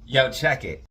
Yo, check it.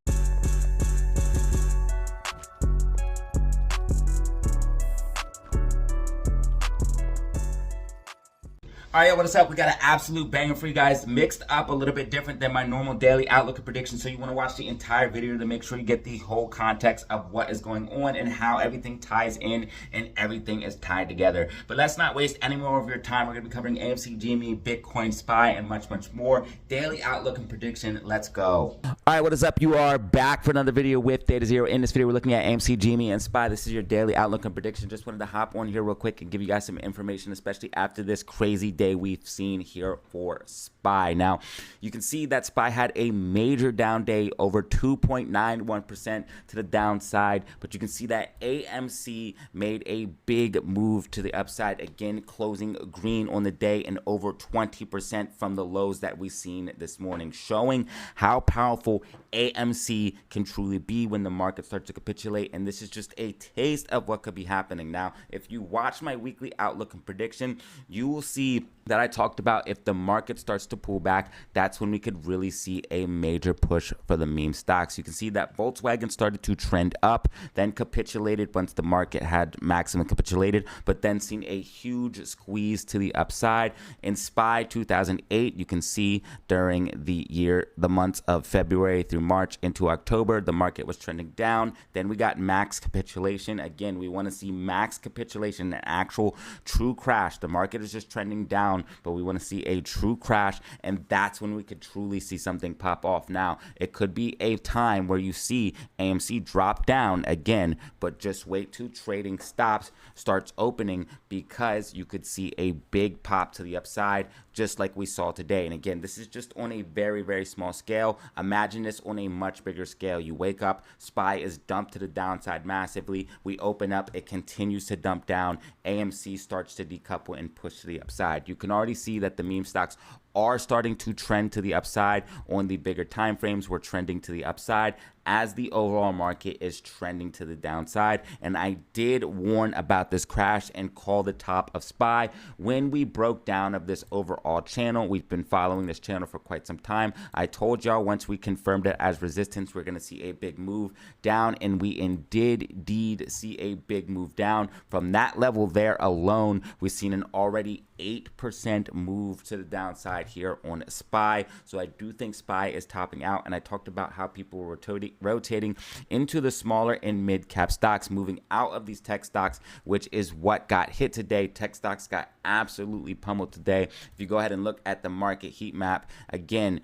All right, what is up? We got an absolute banger for you guys, mixed up a little bit different than my normal daily outlook and prediction. So you want to watch the entire video to make sure you get the whole context of what is going on and how everything ties in and everything is tied together. But let's not waste any more of your time. We're going to be covering AMC, GME, Bitcoin, SPY, and much, much more. Daily outlook and prediction. Let's go. All right, what is up? You are back for another video with DataZero. In this video, we're looking at AMC, GME, and SPY. This is your daily outlook and prediction. Just wanted to hop on here real quick and give you guys some information, especially after this crazy day we've seen here for SPY. Now, you can see that SPY had a major down day, over 2.91% to the downside, but you can see that AMC made a big move to the upside, again closing green on the day and over 20% from the lows that we've seen this morning, showing how powerful AMC can truly be when the market starts to capitulate. And this is just a taste of what could be happening. Now, if you watch my weekly outlook and prediction, you will see that I talked about if the market starts to pull back, that's when we could really see a major push for the meme stocks. You can see that Volkswagen started to trend up, then capitulated once the market had maximum capitulated, but then seen a huge squeeze to the upside. In SPY 2008, you can see during the months of February through March into October, the market was trending down. Then we got max capitulation. Again, we want to see max capitulation, an actual true crash. The market is just trending down, but we want to see a true crash, and that's when we could truly see something pop off. Now, it could be a time where you see AMC drop down again, but just wait till trading stops, starts opening, because you could see a big pop to the upside, just like we saw today. And again, this is just on a very, very small scale. Imagine this on a much bigger scale. You wake up, SPY is dumped to the downside massively. We open up, it continues to dump down. AMC starts to decouple and push to the upside. You can already see that the meme stocks are starting to trend to the upside. On the bigger time frames, we're trending to the upside as the overall market is trending to the downside. And I did warn about this crash and call the top of SPY when we broke down of this overall channel. We've been following this channel for quite some time. I told y'all once we confirmed it as resistance, we're going to see a big move down, and we indeed see a big move down. From that level there alone, we've seen an already 8% move to the downside here on SPY. So I do think SPY is topping out, and I talked about how people were rotating into the smaller and mid cap stocks, moving out of these tech stocks, which is what got hit today. Tech stocks got absolutely pummeled today. If you go ahead and look at the market heat map, again,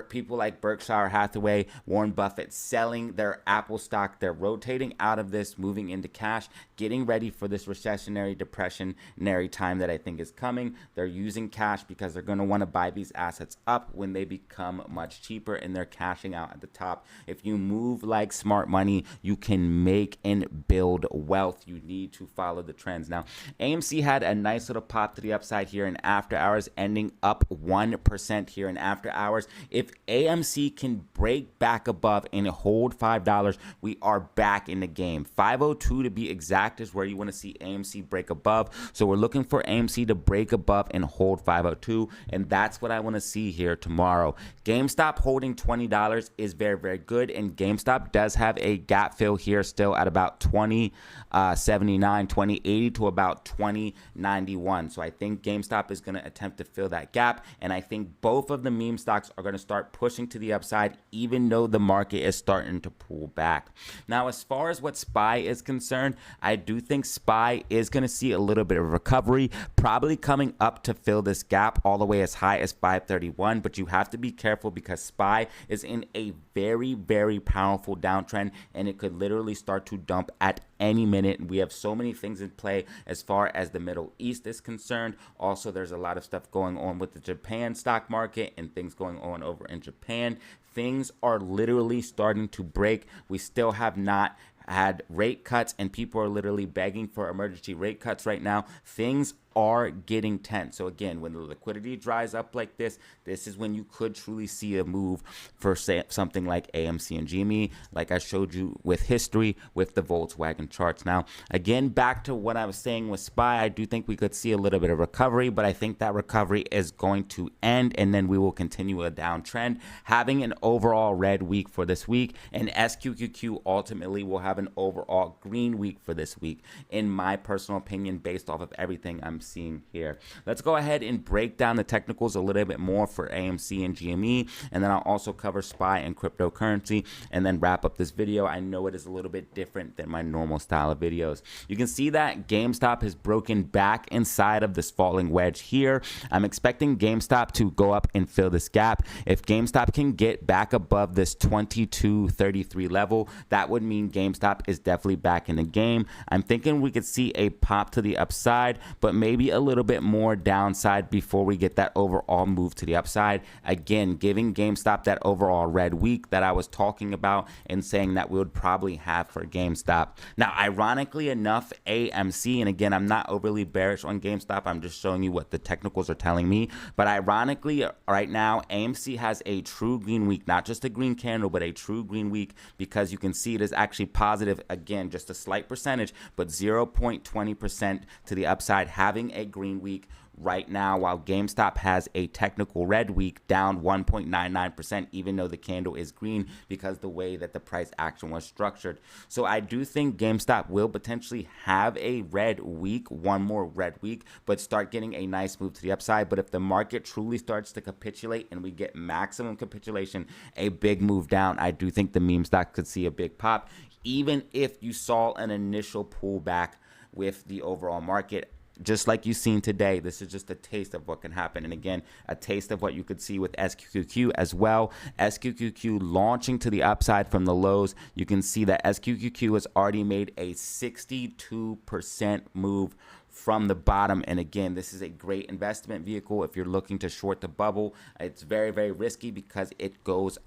people like Berkshire Hathaway, Warren Buffett selling their Apple stock. They're rotating out of this, moving into cash, getting ready for this recessionary, depressionary time that I think is coming. They're using cash because they're going to want to buy these assets up when they become much cheaper, and they're cashing out at the top. If you move like smart money, you can make and build wealth. You need to follow the trends. Now, AMC had a nice little pop to the upside here in after hours, ending up 1% here in after hours. If AMC can break back above and hold $5, we are back in the game. 502 to be exact is where you want to see AMC break above. So we're looking for AMC to break above and hold 502, and that's what I want to see here tomorrow. GameStop holding $20 is very, very good, and GameStop does have a gap fill here still at about 2079, 2080 to about 2091. So I think GameStop is going to attempt to fill that gap, and I think both of the meme stocks are going to start pushing to the upside, even though the market is starting to pull back. Now, as far as what SPY is concerned, I do think SPY is going to see a little bit of recovery, probably coming up to fill this gap all the way as high as 531, but you have to be careful because SPY is in a very, very powerful downtrend, and it could literally start to dump at any minute. We have so many things in play as far as the Middle East is concerned. Also, there's a lot of stuff going on with the Japan stock market and things going on over in Japan. Things are literally starting to break. We still have not had rate cuts, and people are literally begging for emergency rate cuts right now. Things are getting tense. So again, when the liquidity dries up like this is when you could truly see a move for something like AMC and GME, like I showed you with history with the Volkswagen charts. Now, again, back to what I was saying with SPY, I do think we could see a little bit of recovery, but I think that recovery is going to end, and then we will continue a downtrend, having an overall red week for this week, and SQQQ ultimately will have an overall green week for this week, in my personal opinion, based off of everything I'm seeing here. Let's go ahead and break down the technicals a little bit more for AMC and GME, and then I'll also cover SPY and cryptocurrency, and then wrap up this video. I know it is a little bit different than my normal style of videos. You can see that GameStop has broken back inside of this falling wedge here. I'm expecting GameStop to go up and fill this gap. If GameStop can get back above this 22.33 level, that would mean GameStop is definitely back in the game. I'm thinking we could see a pop to the upside, but maybe a little bit more downside before we get that overall move to the upside. Again, giving GameStop that overall red week that I was talking about and saying that we would probably have for GameStop. Now, ironically enough, AMC, and again, I'm not overly bearish on GameStop, I'm just showing you what the technicals are telling me, but ironically, right now, AMC has a true green week, not just a green candle, but a true green week, because you can see it is actually positive, again, just a slight percentage, but 0.20% to the upside, having a green week right now, while GameStop has a technical red week, down 1.99%, even though the candle is green, because the way that the price action was structured. So I do think GameStop will potentially have a red week, one more red week, but start getting a nice move to the upside. But if the market truly starts to capitulate and we get maximum capitulation, a big move down, I do think the meme stock could see a big pop, even if you saw an initial pullback with the overall market. Just like you've seen today, this is just a taste of what can happen. And again, a taste of what you could see with SQQQ as well. SQQQ launching to the upside from the lows. You can see that SQQQ has already made a 62% move from the bottom. And again, this is a great investment vehicle if you're looking to short the bubble. It's very, very risky because it goes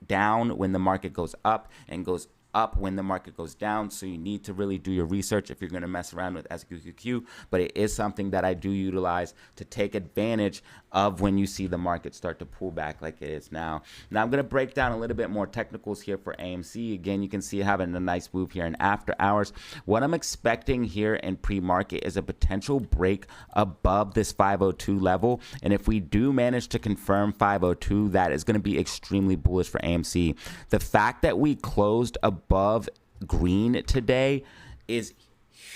down when the market goes up and goes up when the market goes down. So you need to really do your research if you're going to mess around with SQQQ, but it is something that I do utilize to take advantage of when you see the market start to pull back like it is now. Now I'm going to break down a little bit more technicals here for AMC. Again, you can see it having a nice move here in after hours. What I'm expecting here in pre-market is a potential break above this 502 level, and if we do manage to confirm 502, that is going to be extremely bullish for AMC. The fact that we closed above green today is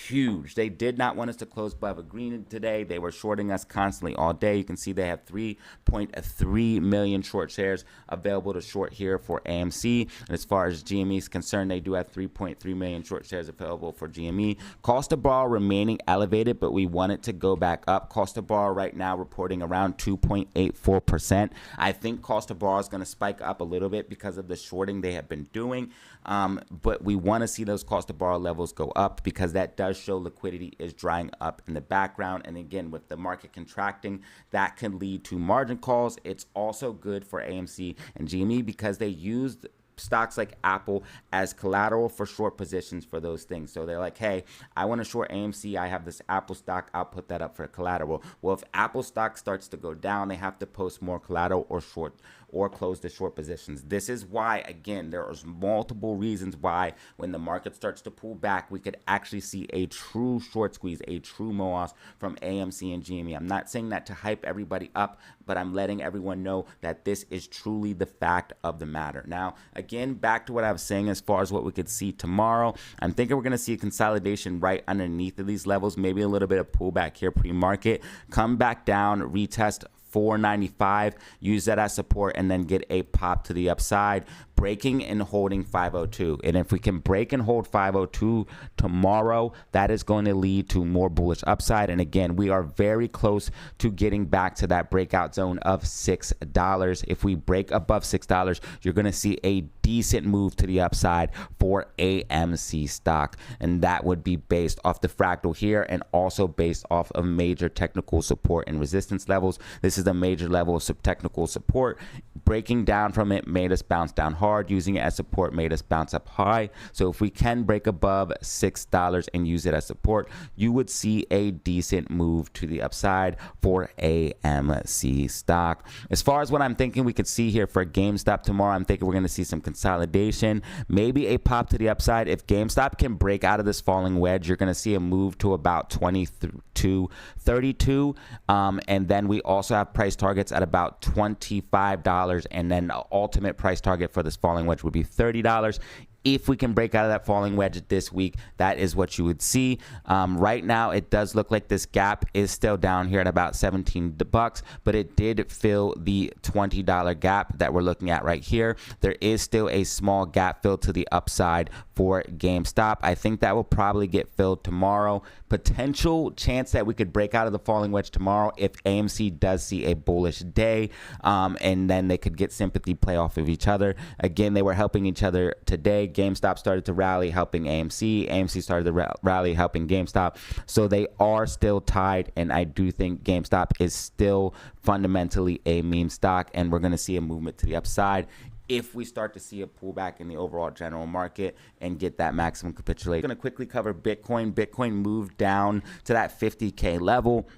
huge. They did not want us to close above a green today. They were shorting us constantly all day. You can see they have 3.3 million short shares available to short here for AMC. And as far as GME is concerned, they do have 3.3 million short shares available for GME. Cost of borrow remaining elevated, but we want it to go back up. Cost of borrow right now reporting around 2.84%. I think cost of borrow is going to spike up a little bit because of the shorting they have been doing. But we want to see those cost of borrow levels go up because that does show liquidity is drying up in the background. And again, with the market contracting, that can lead to margin calls. It's also good for AMC and GME because they used stocks like Apple as collateral for short positions for those things. So they're like, hey, I want to short AMC. I have this Apple stock. I'll put that up for collateral. Well, if Apple stock starts to go down, they have to post more collateral or short or close the short positions. This is why, again, there is multiple reasons why when the market starts to pull back, we could actually see a true short squeeze, a true MOAS from AMC and GME. I'm not saying that to hype everybody up, but I'm letting everyone know that this is truly the fact of the matter. Now, again, back to what I was saying as far as what we could see tomorrow, I'm thinking we're going to see a consolidation right underneath of these levels, maybe a little bit of pullback here pre-market, come back down, retest 495, use that as support, and then get a pop to the upside, breaking and holding 502. And if we can break and hold 502 tomorrow, that is going to lead to more bullish upside. And again, we are very close to getting back to that breakout zone of $6. If we break above $6, you're going to see a decent move to the upside for AMC stock. And that would be based off the fractal here and also based off of major technical support and resistance levels. This is a major level of technical support. Breaking down from it made us bounce down hard. hard. Using it as support made us bounce up high. So if we can break above $6 and use it as support, you would see a decent move to the upside for AMC stock. As far as what I'm thinking we could see here for GameStop tomorrow, I'm thinking we're going to see some consolidation, maybe a pop to the upside. If GameStop can break out of this falling wedge, you're going to see a move to about 22.32, and then we also have price targets at about $25, and then the ultimate price target for this falling wedge would be $30. If we can break out of that falling wedge this week, that is what you would see. Right now, it does look like this gap is still down here at about $17, but it did fill the $20 gap that we're looking at right here. There is still a small gap filled to the upside for GameStop. I think that will probably get filled tomorrow. Potential chance that we could break out of the falling wedge tomorrow if AMC does see a bullish day, and then they could get sympathy play off of each other. Again, they were helping each other today. GameStop started to rally, helping AMC. AMC started to rally, helping GameStop. So they are still tied, and I do think GameStop is still fundamentally a meme stock, and we're going to see a movement to the upside if we start to see a pullback in the overall general market and get that maximum capitulation. I'm going to quickly cover Bitcoin. Bitcoin moved down to that 50K level.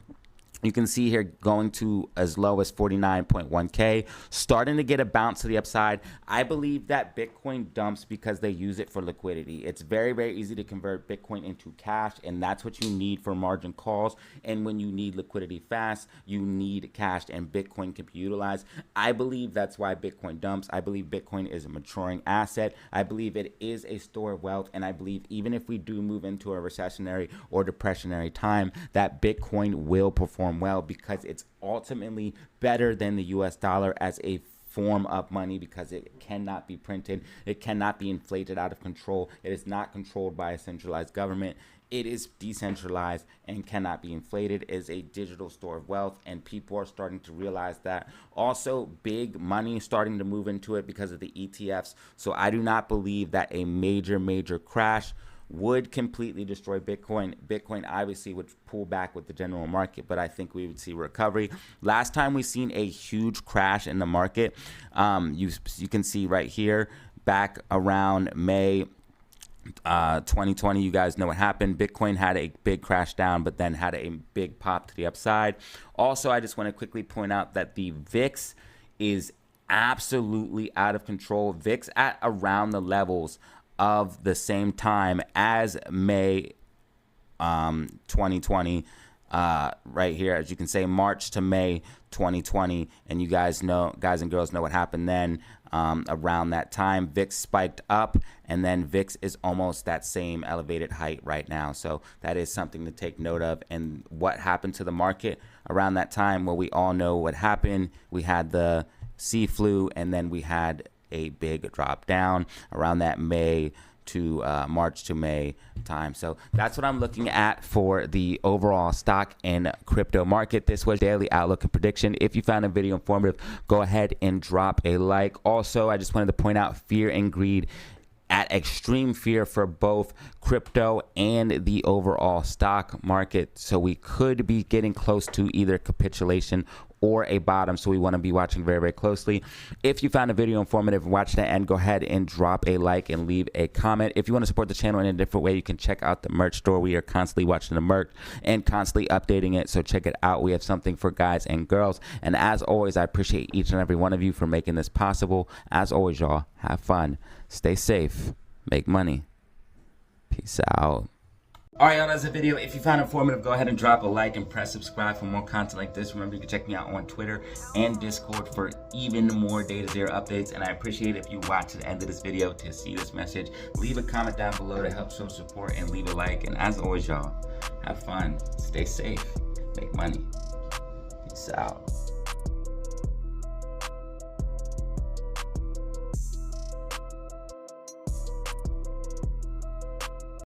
You can see here going to as low as 49.1K, starting to get a bounce to the upside. I believe that Bitcoin dumps because they use it for liquidity. It's very, very easy to convert Bitcoin into cash, and that's what you need for margin calls. And when you need liquidity fast, you need cash, and Bitcoin can be utilized. I believe that's why Bitcoin dumps. I believe Bitcoin is a maturing asset. I believe it is a store of wealth, and I believe even if we do move into a recessionary or depressionary time, that Bitcoin will perform well because it's ultimately better than the US dollar as a form of money because it cannot be printed. It cannot be inflated out of control. It is not controlled by a centralized government. It is decentralized and cannot be inflated. It is a digital store of wealth, and people are starting to realize that. Also, big money is starting to move into it because of the ETFs. So I do not believe that a major crash would completely destroy Bitcoin. Bitcoin obviously would pull back with the general market, but I think we would see recovery. Last time we seen a huge crash in the market, you can see right here, back around May 2020, you guys know what happened. Bitcoin had a big crash down, but then had a big pop to the upside. Also, I just want to quickly point out that the VIX is absolutely out of control. VIX at around the levels of the same time as May 2020, right here, as you can say, March to May 2020, and you guys and girls know what happened then. Around that time, VIX spiked up, and then VIX is almost that same elevated height right now. So that is something to take note of. And what happened to the market around that time? Well, we all know what happened. We had the C flu, and then we had a big drop down around that May to March to May time. So that's what I'm looking at for the overall stock and crypto market. This was Daily Outlook and Prediction. If you found the video informative, go ahead and drop a like. Also, I just wanted to point out fear and greed at extreme fear for both crypto and the overall stock market. So we could be getting close to either capitulation or a bottom. So we want to be watching very, very closely. If you found the video informative, watch the end, go ahead and drop a like and leave a comment. If you want to support the channel in a different way, you can check out the merch store. We are constantly watching the merch and constantly updating it. So check it out. We have something for guys and girls. And as always, I appreciate each and every one of you for making this possible. As always, y'all, have fun, stay safe, make money. Peace out. All right, y'all, that's the video. If you found it informative, go ahead and drop a like and press subscribe for more content like this. Remember, you can check me out on Twitter and Discord for even more Datazero updates. And I appreciate if you watch to the end of this video to see this message. Leave a comment down below to help show support, and leave a like. And as always, y'all, have fun, stay safe, make money. Peace out.